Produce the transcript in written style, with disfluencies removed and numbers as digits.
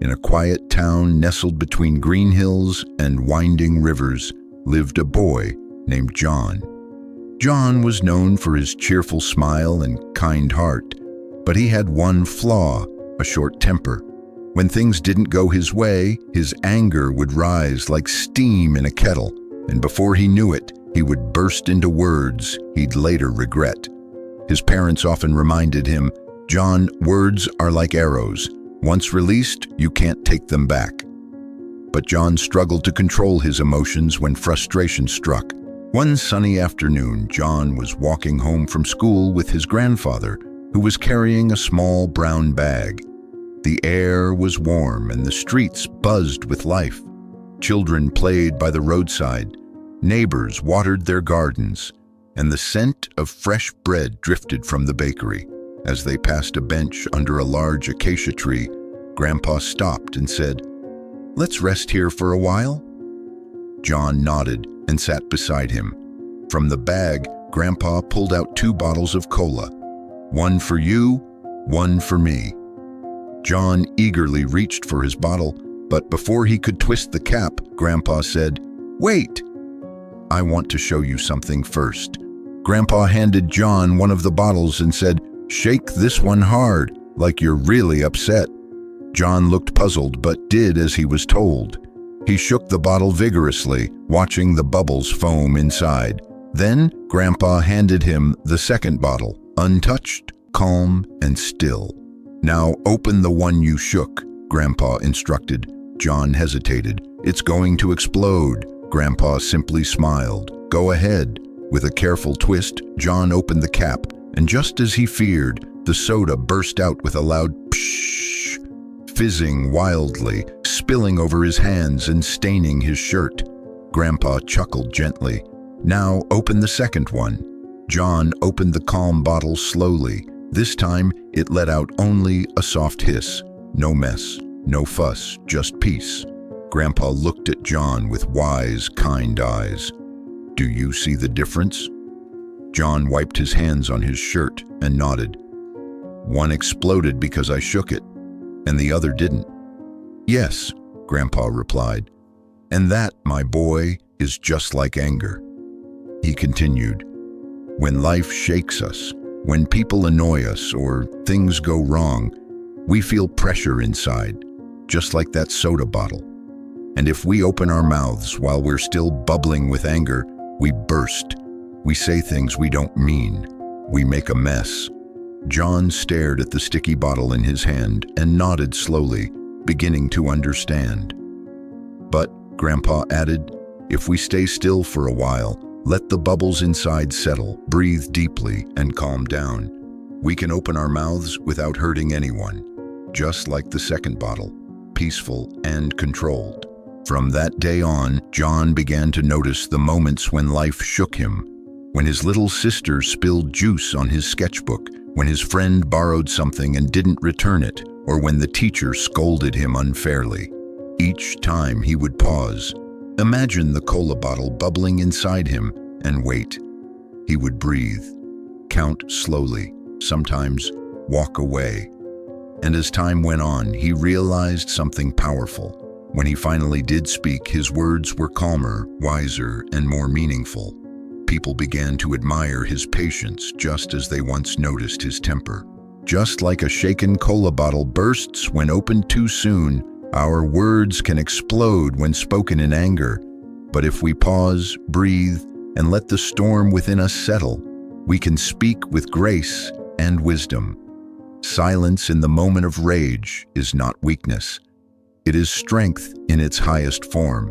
In a quiet town nestled between green hills and winding rivers lived a boy named John. John was known for his cheerful smile and kind heart, but he had one flaw, a short temper. When things didn't go his way, his anger would rise like steam in a kettle, and before he knew it, he would burst into words he'd later regret. His parents often reminded him, "John, words are like arrows. Once released, you can't take them back." But John struggled to control his emotions when frustration struck. One sunny afternoon, John was walking home from school with his grandfather, who was carrying a small brown bag. The air was warm and the streets buzzed with life. Children played by the roadside, neighbors watered their gardens, and the scent of fresh bread drifted from the bakery. As they passed a bench under a large acacia tree, Grandpa stopped and said, "Let's rest here for a while." John nodded and sat beside him. From the bag, Grandpa pulled out 2 bottles of cola. "One for you, one for me." John eagerly reached for his bottle, but before he could twist the cap, Grandpa said, "Wait! I want to show you something first." Grandpa handed John one of the bottles and said, "Shake this one hard, like you're really upset." John looked puzzled but did as he was told. He shook the bottle vigorously, watching the bubbles foam inside. Then Grandpa handed him the second bottle, untouched, calm, and still. "Now open the one you shook," Grandpa instructed. John hesitated. "It's going to explode." Grandpa simply smiled. "Go ahead." With a careful twist, John opened the cap, and just as he feared, the soda burst out with a loud pshh, fizzing wildly, spilling over his hands and staining his shirt. Grandpa chuckled gently. "Now open the second one." John opened the calm bottle slowly. This time, it let out only a soft hiss. No mess, no fuss, just peace. Grandpa looked at John with wise, kind eyes. "Do you see the difference?" John wiped his hands on his shirt and nodded. "One exploded because I shook it, and the other didn't." "Yes," Grandpa replied. "And that, my boy, is just like anger." He continued, "When life shakes us, when people annoy us or things go wrong, we feel pressure inside, just like that soda bottle. And if we open our mouths while we're still bubbling with anger, we burst. We say things we don't mean. We make a mess." John stared at the sticky bottle in his hand and nodded slowly, beginning to understand. "But," Grandpa added, "if we stay still for a while, let the bubbles inside settle, breathe deeply, and calm down, we can open our mouths without hurting anyone, just like the second bottle, peaceful and controlled." From that day on, John began to notice the moments when life shook him. When his little sister spilled juice on his sketchbook, when his friend borrowed something and didn't return it, or when the teacher scolded him unfairly. Each time he would pause, imagine the cola bottle bubbling inside him, and wait. He would breathe, count slowly, sometimes walk away. And as time went on, he realized something powerful. When he finally did speak, his words were calmer, wiser, and more meaningful. People began to admire his patience just as they once noticed his temper. Just like a shaken cola bottle bursts when opened too soon, our words can explode when spoken in anger. But if we pause, breathe, and let the storm within us settle, we can speak with grace and wisdom. Silence in the moment of rage is not weakness. It is strength in its highest form.